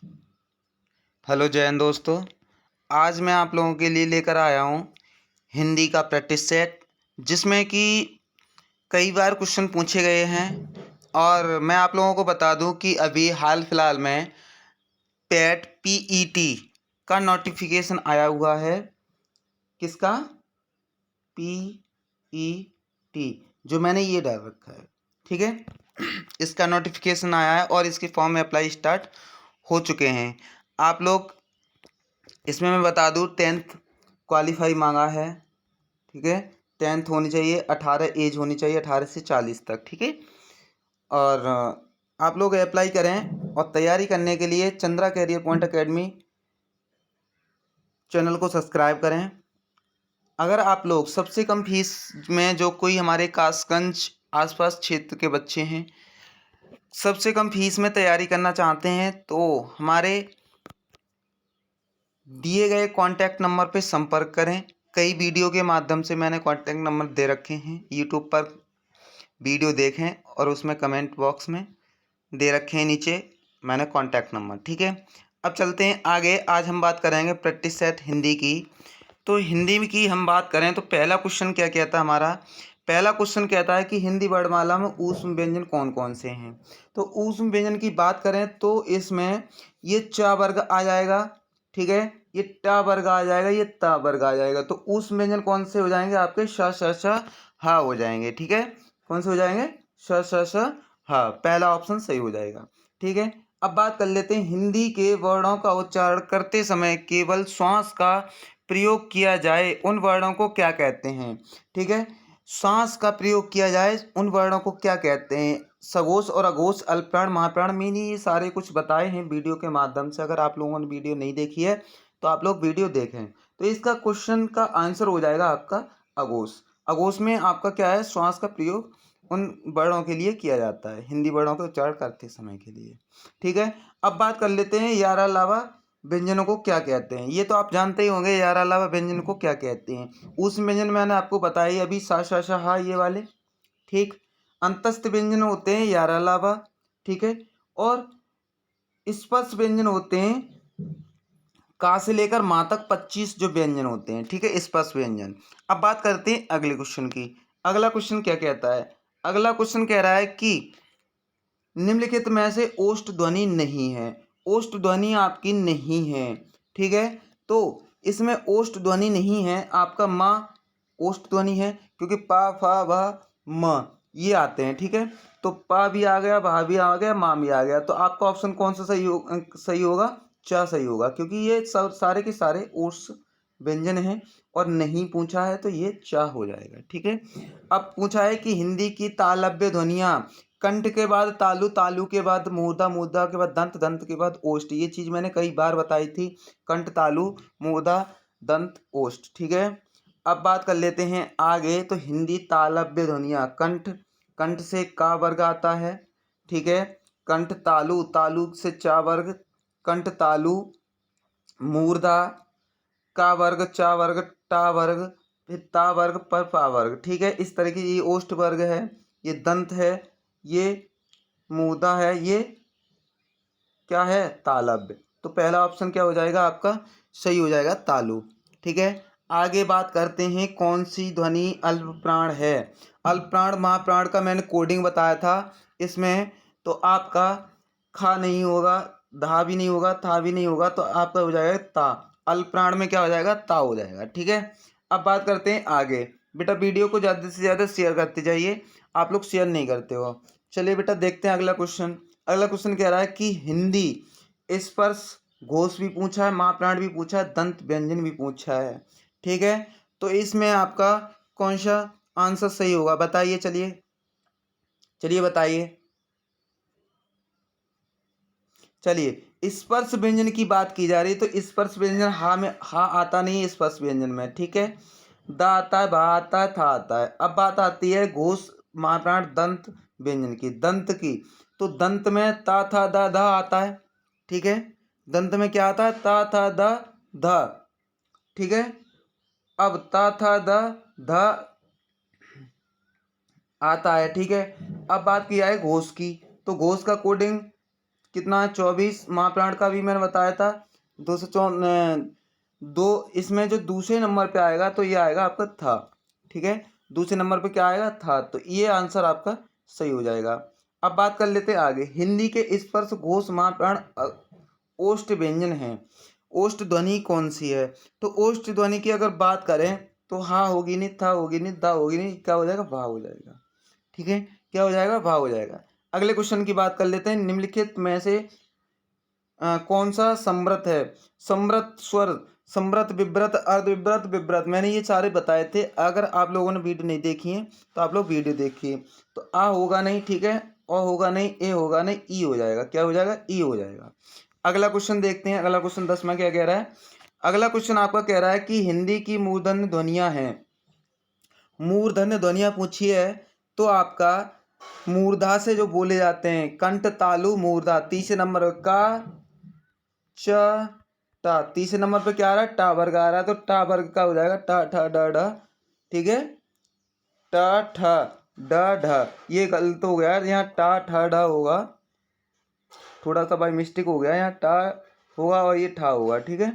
Hello जय हिंद दोस्तों। आज मैं आप लोगों के लिए लेकर आया हूँ हिंदी का प्रैक्टिस सेट, जिसमें कि कई बार क्वेश्चन पूछे गए हैं। और मैं आप लोगों को बता दूं कि अभी हाल फिलहाल में पेट पीईटी का नोटिफिकेशन आया हुआ है। किसका? पीईटी, जो मैंने ये डाल रखा है, ठीक है। इसका नोटिफिकेशन आया है और इसके फॉर्म में अप्लाई स्टार्ट हो चुके हैं। आप लोग इसमें मैं बता दूं 10th क्वालिफाई मांगा है, ठीक है। 10th होनी चाहिए, 18 एज होनी चाहिए, 18 से 40 तक, ठीक है। और आप लोग अप्लाई करें और तैयारी करने के लिए Chandra career point academy channel को सब्सक्राइब करें। अगर आप लोग सबसे कम फीस में, जो कोई हमारे कासगंज आसपास क्षेत्र के बच्चे हैं, सबसे कम फीस में तैयारी करना चाहते हैं, तो हमारे दिए गए कॉन्टैक्ट नंबर पर संपर्क करें। कई वीडियो के माध्यम से मैंने कॉन्टैक्ट नंबर दे रखे हैं, यूट्यूब पर वीडियो देखें और उसमें कमेंट बॉक्स में दे रखे हैं नीचे मैंने कॉन्टैक्ट नंबर, ठीक है। अब चलते हैं आगे। आज हम बात करेंगे प्रैक्टिस सेट हिंदी की। तो हिंदी में की हम बात करें तो पहला क्वेश्चन क्या कहता है हमारा? पहला क्वेश्चन कहता है कि हिंदी वर्णमाला में ऊष्म व्यंजन कौन कौन से हैं। तो ऊष्म व्यंजन की बात करें तो इसमें ये च वर्ग आ जाएगा, ठीक है। ये ट वर्ग आ जाएगा, ये त वर्ग आ जाएगा। तो ऊष्म व्यंजन कौन से हो जाएंगे? आपके श श श हा हो जाएंगे, ठीक है। कौन से हो जाएंगे? श श श हा। पहला ऑप्शन सही हो जाएगा, ठीक है। अब बात कर लेते हैं हिंदी के वर्णों का उच्चारण करते समय केवल श्वास का प्रयोग किया जाए उन वर्णों को क्या कहते हैं, ठीक है। श्वास का प्रयोग किया जाए उन वर्णों को क्या कहते हैं? सघोष और अघोष, अल्पप्राण, महाप्राण, मैंने ये सारे कुछ बताए हैं वीडियो के माध्यम से। अगर आप लोगों ने वीडियो नहीं देखी है तो आप लोग वीडियो देखें। तो इसका क्वेश्चन का आंसर हो जाएगा आपका अघोष। अघोष में आपका क्या है? श्वास का प्रयोग उन वर्णों के लिए किया जाता है, हिंदी वर्णों के उच्चारण करते समय के लिए, ठीक है। अब बात कर लेते हैं यारा अलावा व्यंजनों को क्या कहते हैं। ये तो आप जानते ही होंगे यारा अलावा व्यंजन को क्या कहते हैं। उस व्यंजन मैंने आपको बताई अभी, सा श श हा, ये वाले, ठीक। अंतस्थ व्यंजन होते हैं यारा अलावा, ठीक है। और स्पर्श व्यंजन होते हैं का से लेकर माँ तक 25 जो व्यंजन होते हैं, ठीक है, स्पर्श व्यंजन। अब बात करते हैं अगले क्वेश्चन की। अगला क्वेश्चन क्या कहता है? अगला क्वेश्चन कह रहा है कि निम्नलिखित में से ओष्ठ ध्वनि नहीं है। ओष्ठ ध्वनि आपकी नहीं है, ठीक है। तो इसमें ओष्ठ ध्वनि नहीं है आपका माँ ओष्ठ ध्वनि है, क्योंकि पा फा वा म ये आते हैं, ठीक है। तो पा भी आ गया, भा भी आ गया, माँ भी आ गया। तो आपका ऑप्शन कौन सा सही होगा? च सही होगा, क्योंकि ये सब सारे के सारे ओष्ठ व्यंजन हैं। और नहीं पूछा है तो ये च हो जाएगा, ठीक है। अब पूछा है कि हिंदी की तालव्य ध्वनियाँ कंठ के बाद तालु, तालु के बाद मूर्धा, मूर्धा के बाद दंत, दंत के बाद ओष्ठ। ये चीज़ मैंने कई बार बताई थी, कंठ, तालु, मूर्धा, दंत, ओष्ठ, ठीक है। अब बात कर लेते हैं आगे। तो हिंदी तालव्य ध्वनियाँ कंठ, कंठ से का वर्ग आता है, ठीक है। कंठ तालु, तालु से चा वर्ग, कंठ तालु, मूर्धा, का वर्ग, चा वर्ग, टा वर्ग, फिर ता वर्ग, पर पा वर्ग, ठीक है। इस तरह की ये ओष्ठ वर्ग है, ये दंत है, ये मूर्धा है, ये क्या है? तालव्य। तो पहला ऑप्शन क्या हो जाएगा आपका? सही हो जाएगा, तालु, ठीक है। आगे बात करते हैं कौन सी ध्वनि अल्प प्राण है। अल्प प्राण महाप्राण का मैंने कोडिंग बताया था इसमें। तो आपका खा नहीं होगा, धा भी नहीं होगा, था भी नहीं होगा, तो आपका हो जाएगा ता। अल्प प्राण में क्या हो जाएगा? ता हो जाएगा, ठीक है। अब बात करते हैं आगे। बेटा वीडियो को ज़्यादा से ज़्यादा शेयर करते जाइए, आप लोग शेयर नहीं करते हो। चलिए बेटा देखते हैं अगला क्वेश्चन। अगला क्वेश्चन कह रहा है कि हिंदी स्पर्श घोष भी पूछा है, महाप्राण भी पूछा है, दंत व्यंजन भी पूछा है, ठीक है। तो इसमें आपका कौन सा आंसर सही होगा? बताइए, चलिए चलिए बताइए। चलिए स्पर्श व्यंजन की बात की जा रही है, तो स्पर्श व्यंजन हा में हा आता नहीं है स्पर्श व्यंजन में, ठीक है। द आता है, भा आता है, था आता है। अब बात आती है घोष महाप्राण दंत व्यंजन की, दंत की। तो दंत में ता था द ध आता है, ठीक है। दंत में क्या आता है? ता था द ध, ठीक है। अब ता था द ध आता है, ठीक है। अब बात की जाए घोष की। तो घोष का कोडिंग कितना है 24। महाप्राण का भी मैंने बताया था 2 इसमें जो दूसरे नंबर पे आएगा तो ये आएगा आपका था। ठीक है, दूसरे नंबर पे क्या आएगा था, तो ये आंसर आपका सही हो जाएगा। अब बात कर लेते हैं आगे। हिंदी के स्पर्श घोष महाप्राण ओष्ठ व्यंजन है। ओष्ठ ध्वनि कौन सी है, तो ओष्ठ ध्वनि की अगर बात करें तो हा होगी नहीं, था होगी नहीं, दा होगी नहीं, क्या हो जाएगा, भा हो जाएगा। ठीक है, क्या हो जाएगा, भा हो जाएगा। अगले क्वेश्चन की बात कर लेते हैं। निम्नलिखित में से कौन सा समृत है। समृत स्वर, समृत, विव्रत, अर्धविव्रत, विव्रत, मैंने ये सारे बताए थे। अगर आप लोगों ने वीडियो नहीं देखी है तो आप लोग वीडियो देखिए। तो आ होगा नहीं, ठीक है, ओ होगा नहीं, ए होगा नहीं, ई हो जाएगा। क्या हो जाएगा, ई हो जाएगा। अगला क्वेश्चन देखते हैं। अगला क्वेश्चन 10 में क्या कह रहा है। अगला क्वेश्चन आपका कह रहा है कि हिंदी की मूर्धन्य ध्वनियां हैं। मूर्धन्य ध्वनियां पूछी है तो आपका मूर्धा से जो बोले जाते हैं, कंठ, तालु, मूर्धा। तीसरे नंबर का च टा, तीसरे नंबर पे क्या आ रहा है, टा वर्ग आ रहा है, तो टा वर्ग का हो जाएगा टा ठा डा ढ। ठीक है, टा ठा डा ढ, ये गलत हो गया है, यहाँ टा ठा ढा होगा, थोड़ा सा बाई मिस्टेक हो गया, यहाँ टा होगा और ये ठा होगा। ठीक है,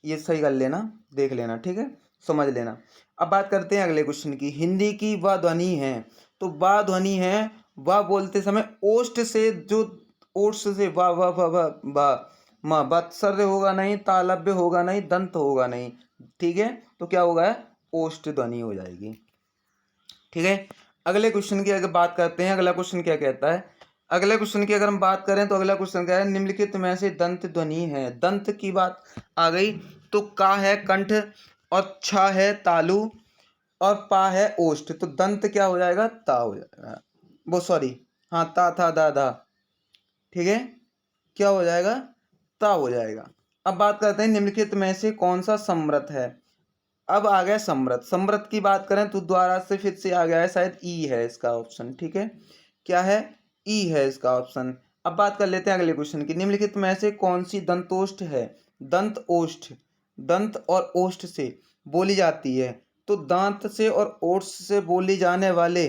ये सही कर लेना, देख लेना, ठीक है, समझ लेना। अब बात करते हैं अगले क्वेश्चन की। हिंदी की वह ध्वनि है, तो वह ध्वनि है, वह बोलते समय ओष्ठ से जो ओष्ठ से वाह वाह वाह वाह वाह माँ, वत्सर्य होगा नहीं, तालव्य होगा नहीं, दंत होगा नहीं। ठीक है, तो क्या होगा, ओष्ठ ध्वनि हो जाएगी। ठीक है, अगले क्वेश्चन की अगर बात करते हैं, अगला क्वेश्चन क्या कहता है। अगले क्वेश्चन की अगर हम बात करें तो अगला क्वेश्चन क्या है, निम्नलिखित में से दंत ध्वनि है। दंत की बात आ गई तो का है कंठ, और छा है तालु, और पा है ओष्ठ, तो दंत क्या हो जाएगा, ता हो जाएगा, वो सॉरी, हाँ, ता था दा धा। ठीक है, क्या हो जाएगा, ता हो जाएगा। अब बात करते हैं निम्नलिखित में से कौन सा समृत है। अब आ गया समृत। समृत की बात करें तो द्वारा से फिर से आ गया है, शायद ई है इसका ऑप्शन। ठीक है, क्या है, ई है इसका ऑप्शन। अब बात कर लेते हैं अगले क्वेश्चन की। निम्नलिखित में से कौन सी दंतोष्ठ है। दंत ओष्ठ, दंत और ओष्ठ से बोली जाती है, तो दांत से और ओष्ठ से बोली जाने वाले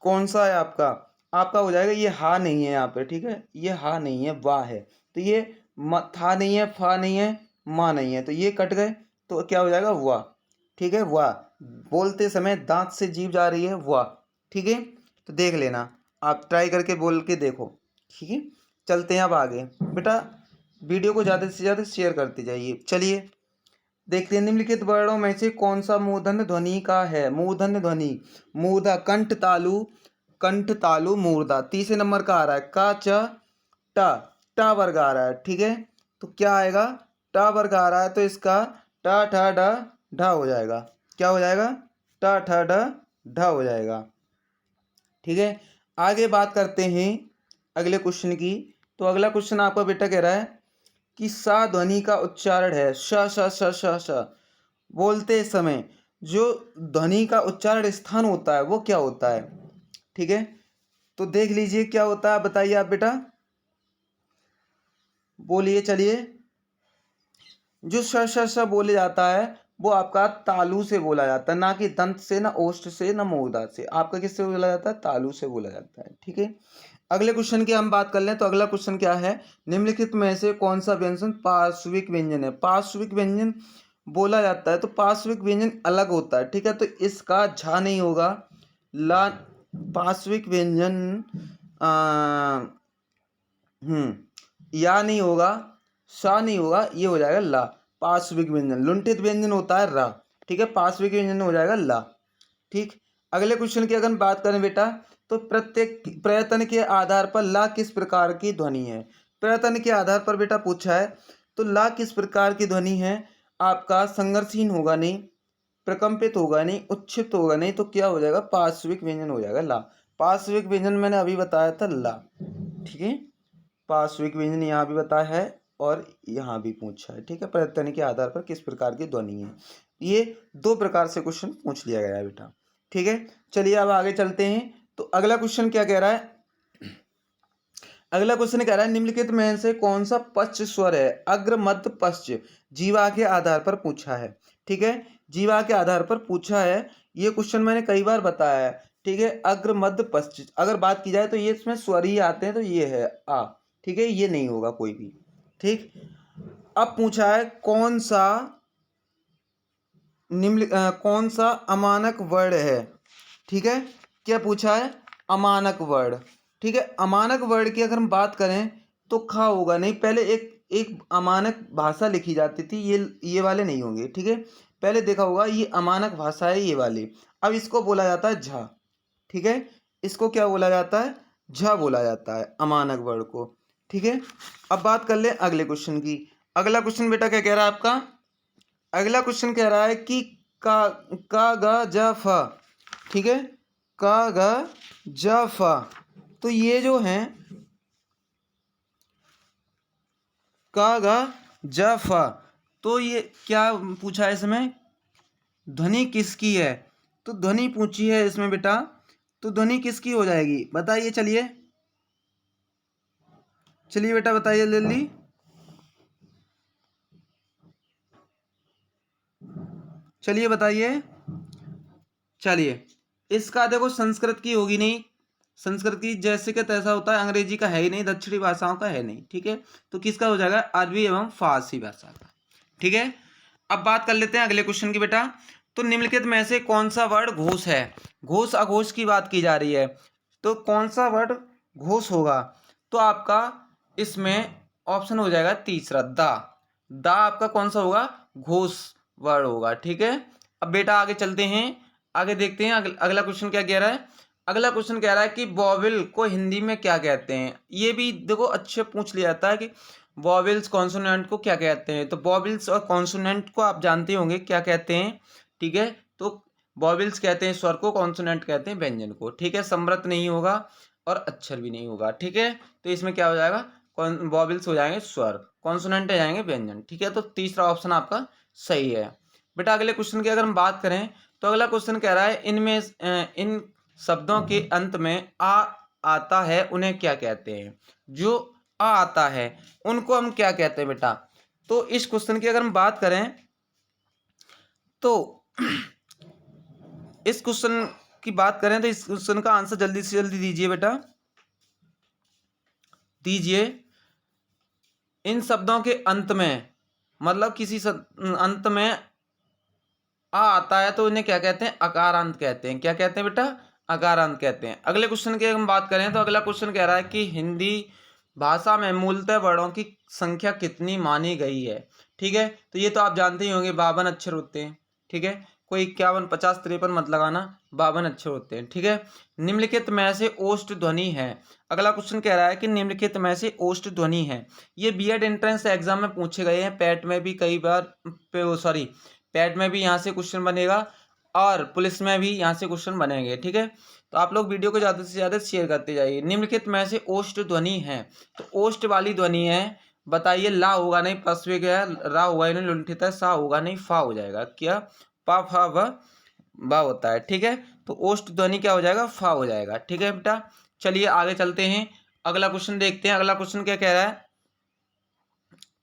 कौन सा है आपका, आपका हो जाएगा, ये हा नहीं है यहाँ पे। ठीक है, ये हा नहीं है, वाह है, तो ये था नहीं है, फा नहीं है, माँ नहीं है, तो ये कट गए, तो क्या हो जाएगा, वाह। ठीक है, वाह, बोलते समय दांत से जीभ जा रही है, वाह। ठीक है, तो देख लेना, आप ट्राई करके बोल के देखो। ठीक है, चलते हैं अब आगे। बेटा वीडियो को ज़्यादा से ज़्यादा शेयर करते जाइए। चलिए देखते हैं, निम्नलिखित वर्णों में से कौन सा मूर्धन्य ध्वनि का है। मूर्धन्य ध्वनि, मूर्धा, कंठ तालु, कंठ तालु मूर्धा। तीसरे नंबर का आ रहा है का च टा, टा वर्ग आ रहा है। ठीक है, तो क्या आएगा, टा वर्ग आ रहा है, तो इसका टा ठा डा ढा हो जाएगा। क्या हो जाएगा, टा ठा डा ढा हो जाएगा। ठीक है, आगे बात करते हैं अगले क्वेश्चन की। तो अगला क्वेश्चन आपका बेटा कह रहा है कि सा ध्वनि का उच्चारण है, श श श श श, बोलते समय जो ध्वनि का उच्चारण स्थान होता है वो क्या होता है। ठीक है, तो देख लीजिए क्या होता है, बताइए आप बेटा, बोलिए, चलिए। जो श श श बोले जाता है वो आपका तालु से बोला जाता है, ना कि दंत से, ना ओष्ठ से, ना मूर्धा से। आपका किससे बोला जाता है, तालु से बोला जाता है। ठीक है, अगले क्वेश्चन की हम बात कर लें तो अगला क्वेश्चन क्या है, निम्नलिखित में से कौन सा व्यंजन पार्श्विक व्यंजन है। पार्श्विक व्यंजन बोला जाता है तो पार्श्विक व्यंजन अलग होता है। ठीक है, तो इसका झा नहीं होगा, ला, पार्श्विक व्यंजन या नहीं होगा, सा नहीं होगा, ये हो जाएगा ला। पार्श्विक व्यंजन, लुंठित व्यंजन होता है रा। ठीक है, पार्श्विक व्यंजन हो जाएगा ला। ठीक, अगले क्वेश्चन की अगर हम बात करें बेटा, तो प्रत्येक प्रयत्न के आधार पर ला किस प्रकार की ध्वनि है। प्रयत्न के आधार पर बेटा पूछा है, तो ला किस प्रकार की ध्वनि है, आपका संघर्षहीन होगा नहीं, प्रकंपित होगा नहीं, उच्छिप्त होगा नहीं, तो क्या हो जाएगा, पार्श्विक व्यंजन हो जाएगा ला। पार्श्विक व्यंजन मैंने अभी बताया था ला। ठीक है, पार्श्विक व्यंजन यहाँ भी बताया है और यहाँ भी पूछा है। ठीक है, प्रयत्न के आधार पर किस प्रकार की ध्वनि है, ये 2 प्रकार से क्वेश्चन पूछ लिया गया है बेटा। ठीक है, चलिए अब आगे चलते हैं। तो अगला क्वेश्चन क्या कह रहा है, अगला क्वेश्चन कह रहा है निम्नलिखित में से कौन सा पश्च स्वर है। अग्र, मध्य, पश्च, जीवा के आधार पर पूछा है। ठीक है, जीवा के आधार पर पूछा है, ये क्वेश्चन मैंने कई बार बताया है। ठीक है। अग्र मध्य पश्चिम अगर बात की जाए तो ये इसमें स्वर ही आते हैं, तो ये है आ, ठीक है, ये नहीं होगा कोई भी। ठीक। अब पूछा है कौन सा अमानक वर्ण है। ठीक है, क्या पूछा है, अमानक वर्ण। ठीक है, अमानक वर्ण की अगर हम बात करें तो खा होगा नहीं, पहले एक एक अमानक भाषा लिखी जाती थी, ये वाले नहीं होंगे। ठीक है, पहले देखा होगा ये अमानक भाषा है ये वाली। अब इसको बोला जाता है झा। ठीक है, इसको क्या बोला जाता है, झा बोला जाता है अमानक वर्ण को। ठीक है, अब बात कर ले अगले क्वेश्चन की। अगला क्वेश्चन बेटा क्या कह रहा है आपका, अगला क्वेश्चन कह रहा है कि का ग ज फ। ठीक है, का ग ज फ, तो ये जो है का ग ज फ, तो ये क्या पूछा है इसमें, ध्वनि किसकी है। तो ध्वनि पूछी है इसमें बेटा, तो ध्वनि किसकी हो जाएगी बताइए। चलिए चलिए बेटा बताइए जल्दी। चलिए बताइए। चलिए, इसका देखो संस्कृत की होगी नहीं, संस्कृत की जैसे कि तैसा होता है, अंग्रेजी का है ही नहीं, दक्षिणी भाषाओं का है नहीं। ठीक है, तो किसका हो जाएगा, अरबी एवं फारसी भाषा का। ठीक है, अब बात कर लेते हैं अगले क्वेश्चन की बेटा। तो निम्नलिखित में से कौन सा वर्ड घोष है, घोष अघोष की बात की जा रही है, तो कौन सा वर्ड घोष होगा। तो आपका इसमें ऑप्शन हो जाएगा तीसरा, दा। दा आपका कौन सा होगा, घोष वर्ड होगा। ठीक है, अब बेटा आगे चलते हैं, आगे देखते हैं अगला क्वेश्चन क्या कह रहा है। अगला क्वेश्चन कह रहा है कि वॉवेल को हिंदी में क्या कहते हैं। ये भी देखो अच्छे पूछ लिया जाता है कि वॉवेल्स कॉन्सोनेंट को क्या कहते हैं। तो वॉवेल्स और कॉन्सोनेंट को आप जानते होंगे क्या कहते हैं। ठीक है, तो वॉवेल्स कहते हैं स्वर को, कॉन्सोनेंट कहते हैं व्यंजन को। ठीक है, समृत नहीं होगा और अक्षर भी नहीं होगा। ठीक है, तो इसमें क्या हो जाएगा, वॉवेल्स हो जाएंगे स्वर, कॉन्सोनेंट हो जाएंगे व्यंजन। ठीक है, तो तीसरा ऑप्शन आपका सही है बेटा। अगले क्वेश्चन की अगर हम बात करें तो अगला क्वेश्चन कह रहा है इनमें इन शब्दों के अंत में आ आता है उन्हें क्या कहते हैं। जो आ आता है उनको हम क्या कहते हैं बेटा। तो इस क्वेश्चन की अगर हम बात करें तो इस क्वेश्चन की बात करें तो इस क्वेश्चन का आंसर जल्दी से जल्दी दीजिए बेटा, दीजिए। इन शब्दों के अंत में, मतलब किसी अंत में आ आता है तो इन्हें क्या कहते हैं, अकारांत कहते हैं। क्या कहते हैं बेटा, अकारांत कहते हैं। अगले क्वेश्चन की हम बात करें तो अगला क्वेश्चन कह रहा है कि हिंदी भाषा में मूलतः वर्णों की संख्या कितनी मानी गई है। ठीक है, तो ये तो आप जानते ही होंगे, 52 अक्षर होते हैं। ठीक है, कोई 51 50 53 मत लगाना, 52 अक्षर होते हैं। ठीक है, निम्नलिखित में से ओष्ठ ध्वनि है। अगला क्वेश्चन कह रहा है कि निम्नलिखित में से ओष्ठ ध्वनि है। ये बीएड एंट्रेंस एग्जाम में पूछे गए हैं, पैट में भी कई बार, सॉरी पैट में भी यहाँ से क्वेश्चन बनेगा और पुलिस में भी यहाँ से क्वेश्चन बनेंगे। ठीक है, तो आप लोग वीडियो को ज़्यादा से ज़्यादा शेयर करते जाइए। निम्नलिखित में से ओष्ठ ध्वनि है, तो ओष्ठ वाली ध्वनि है, बताइए। ला होगा नहीं, पश्वे क्या है, रा होगा नहीं, लुंठित है, सा होगा नहीं, फा हो जाएगा। क्या, पा फा व बा होता है। ठीक है, तो ओष्ठ ध्वनि क्या हो जाएगा, फा हो जाएगा। ठीक है बेटा, चलिए आगे चलते हैं, अगला क्वेश्चन देखते हैं। अगला क्वेश्चन क्या कह रहा है,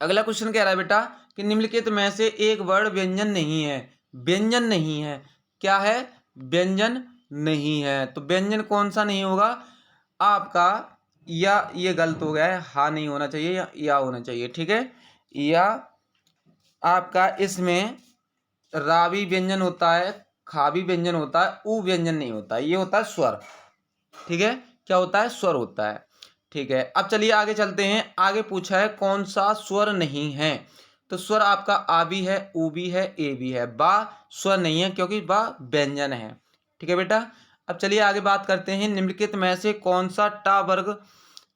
अगला क्वेश्चन कह रहा है बेटा कि निम्नलिखित में से एक वर्ण व्यंजन नहीं है। व्यंजन नहीं है, क्या है, व्यंजन नहीं है। तो व्यंजन कौन सा नहीं होगा आपका, या ये गलत हो गया है, हा नहीं होना चाहिए, या होना चाहिए। ठीक है, या आपका इसमें रावी व्यंजन होता है, खावी व्यंजन होता है, ऊ व्यंजन नहीं होता, ये होता है स्वर। ठीक है, क्या होता है, स्वर होता है। ठीक है, अब चलिए आगे चलते हैं। आगे पूछा है कौन सा स्वर नहीं है। तो स्वर आपका आ भी है, ऊ भी है, ए भी है। बा स्वर नहीं है क्योंकि बा व्यंजन है। ठीक है बेटा, अब चलिए आगे बात करते हैं। निम्नलिखित में से कौन सा टा वर्ग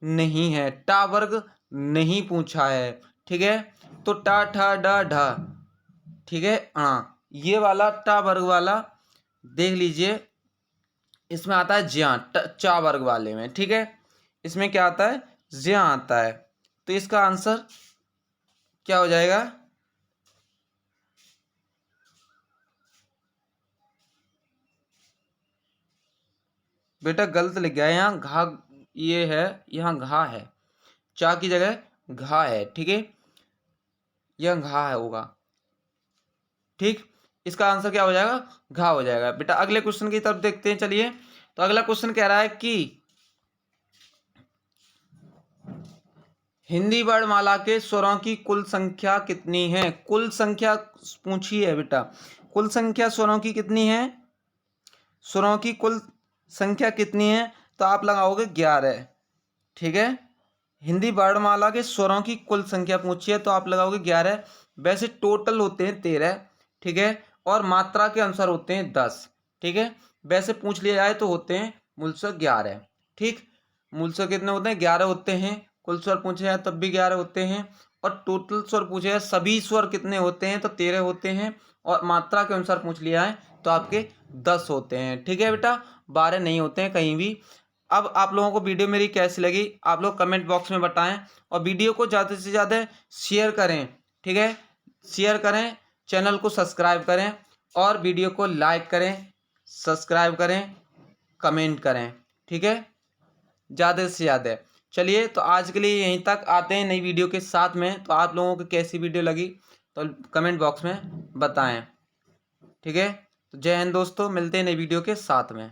नहीं है। टा वर्ग नहीं पूछा है। ठीक है, तो टा ठा डा ढा, ठीक है, हाँ ये वाला टा वर्ग वाला देख लीजिए, इसमें आता है ज्या, चा वर्ग वाले में। ठीक है, इसमें क्या आता है, ज्या आता है। तो इसका आंसर क्या हो जाएगा, बेटा गलत लिख गया है, यहाँ घा ये है, यहाँ घा है, चा की जगह घा है। ठीक है, यह घा है होगा। ठीक, इसका आंसर क्या हो जाएगा, घा हो जाएगा। बेटा अगले क्वेश्चन की तरफ देखते हैं, चलिए। तो अगला क्वेश्चन कह रहा है कि हिंदी वर्णमाला के स्वरों की कुल संख्या कितनी है। कुल संख्या पूछी है बेटा, कुल संख्या स्वरों की कितनी है, स्वरों की कुल संख्या कितनी है, तो आप लगाओगे 11। ठीक है, हिंदी वर्णमाला के स्वरों की कुल संख्या पूछी है तो आप लगाओगे 11। वैसे टोटल होते हैं 13। ठीक है, और मात्रा के अनुसार होते हैं 10। ठीक है, वैसे पूछ लिया जाए तो होते हैं मूल स्वर 11। ठीक, मूल स्वर कितने होते हैं, 11 होते हैं। कुल स्वर पूछे जाए तब भी 11 होते हैं, और टोटल स्वर पूछे जाए सभी स्वर कितने होते हैं तो 13 होते हैं, और मात्रा के अनुसार पूछ लिया है तो आपके 10 होते हैं। ठीक है बेटा, 12 नहीं होते हैं कहीं भी। अब आप लोगों को वीडियो मेरी कैसी लगी आप लोग कमेंट बॉक्स में बताएं, और वीडियो को ज़्यादा से ज़्यादा शेयर करें। ठीक है, शेयर करें, चैनल को सब्सक्राइब करें, और वीडियो को लाइक करें, सब्सक्राइब करें, कमेंट करें। ठीक है, ज़्यादा से ज़्यादा। चलिए, तो आज के लिए यहीं तक, आते हैं नई वीडियो के साथ में। तो आप लोगों को कैसी वीडियो लगी तो कमेंट बॉक्स में बताएं। ठीक है, तो जय हिंद दोस्तों, मिलते हैं नई वीडियो के साथ में।